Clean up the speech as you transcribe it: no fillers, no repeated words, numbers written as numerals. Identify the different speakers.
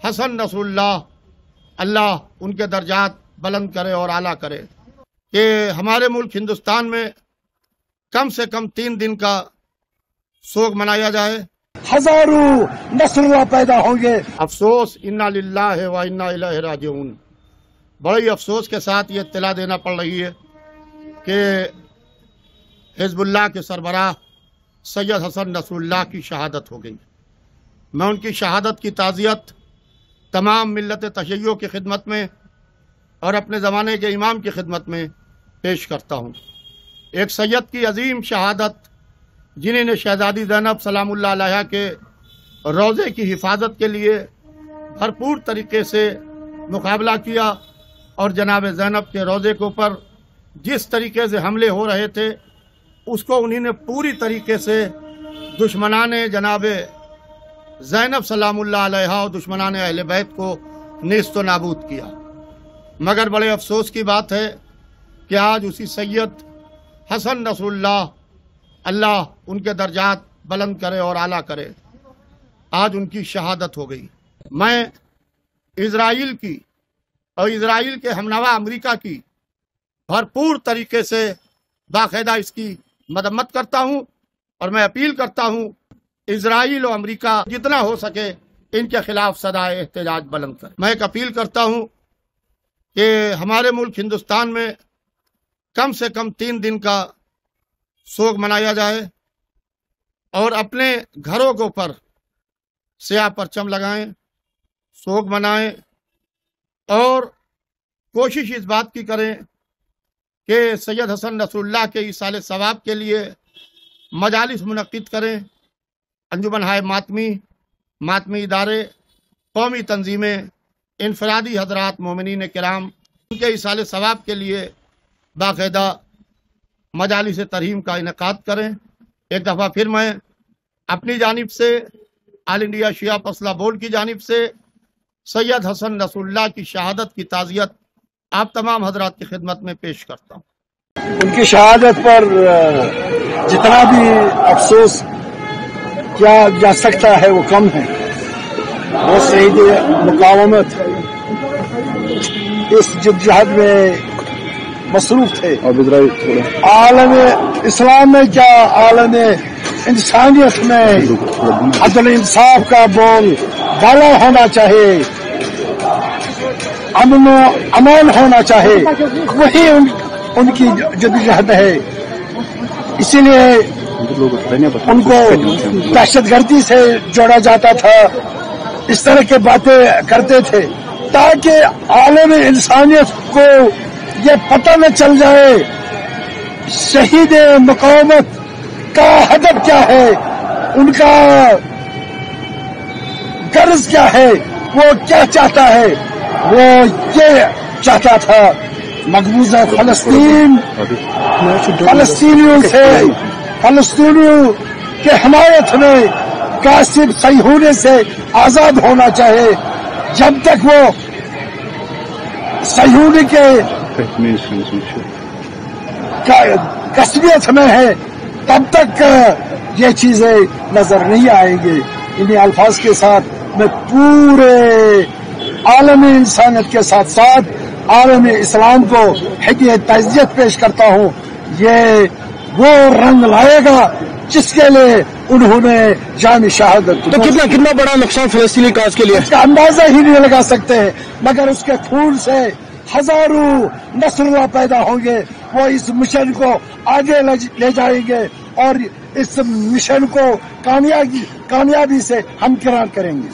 Speaker 1: حسن Nasrallah اللہ ان کے درجات بلند کرے اور اعلیٰ کرے کہ ہمارے ملک ہندوستان میں کم سے کم 3 دن کا سوگ منایا جائے.
Speaker 2: ہزاروں نصراللہ پیدا ہوں گے.
Speaker 1: افسوس، انا للہ و انا الیہ راجعون. بڑے ہی افسوس کے ساتھ یہ اطلاع دینا پڑ رہی ہے کہ حزب اللہ کے سربراہ سید حسن نصراللہ کی شہادت ہو گئی. میں ان کی شہادت کی تعزیت تمام ملت تشیع کی خدمت میں اور اپنے زمانے کے امام کی خدمت میں پیش کرتا ہوں. ایک سید کی عظیم شہادت، جنہیں نے شہزادی زینب سلام اللہ علیہا کے روضے کی حفاظت کے لیے بھرپور طریقے سے مقابلہ کیا اور جناب زینب کے روضے کے اوپر جس طریقے سے حملے ہو رہے تھے اس کو انہی نے پوری طریقے سے دشمنان جناب زینب سلام اللہ علیہا اور دشمنان اہل بیت کو نیست و نابود کیا. مگر بڑے افسوس کی بات ہے کہ آج اسی سید حسن نصراللہ اللہ ان کے درجات بلند کرے اور اعلیٰ کرے، آج ان کی شہادت ہو گئی. میں اسرائیل کی اور اسرائیل کے ہمنوا امریکہ کی بھرپور طریقے سے باقاعدہ اس کی مذمت کرتا ہوں اور میں اپیل کرتا ہوں اسرائیل اور امریکہ جتنا ہو سکے ان کے خلاف صدائے احتجاج بلند کرے. میں ایک اپیل کرتا ہوں کہ ہمارے ملک ہندوستان میں کم سے کم 3 دن کا سوگ منایا جائے اور اپنے گھروں کے اوپر سیاہ پرچم لگائیں، سوگ منائیں اور کوشش اس بات کی کریں کہ سید حسن نصراللہ کے ایصال ثواب کے لیے مجالس منعقد کریں. انجمن ہائے ماتمی ادارے، قومی تنظیمیں، انفرادی حضرات مومنین کرام ان کے ایصال ثواب کے لیے باقاعدہ مجالس ترحیم کا انعقاد کریں. ایک دفعہ پھر میں اپنی جانب سے آل انڈیا شیعہ فضلہ بورڈ کی جانب سے سید حسن نصراللہ کی شہادت کی تعزیت آپ تمام حضرات کی خدمت میں پیش کرتا ہوں.
Speaker 2: ان کی شہادت پر جتنا بھی افسوس کیا جا سکتا ہے وہ کم ہے. وہ شہید مقاومت اس جدوجہد میں مصروف تھے. عالم اسلام میں کیا، عالم انسانیت میں عدل انصاف کا بول بالا ہونا چاہیے، امن و امان ہونا چاہیے، وہی ان کی جدوجہد ہے. اسی لیے ان کو دہشت گردی سے جوڑا جاتا تھا، اس طرح کی باتیں کرتے تھے تاکہ عالم انسانیت کو یہ پتہ نہ چل جائے شہید مقاومت کا ہدف کیا ہے، ان کا غرض کیا ہے، وہ کیا چاہتا ہے. وہ یہ چاہتا تھا مقبوضہ فلسطینیوں کے حمایت میں غاصب صہیونی سے آزاد ہونا چاہے. جب تک وہ صہیونی کے قصبیت میں ہے تب تک یہ چیزیں نظر نہیں آئیں گی. انہیں الفاظ کے ساتھ میں پورے عالمی انسانیت کے ساتھ ساتھ عالم اسلام کو ہدیہ تعزیت پیش کرتا ہوں. یہ وہ رنگ لائے گا جس کے لیے انہوں نے جان شہادت.
Speaker 3: تو کتنا بڑا نقصان فلسطینی کاج کے لیے
Speaker 2: اس کا اندازہ ہی نہیں لگا سکتے ہیں. مگر اس کے خون سے ہزاروں نصراللہ پیدا ہوں گے. وہ اس مشن کو آگے لے جائیں گے اور اس مشن کو کامیابی سے ہمکنار کریں گے.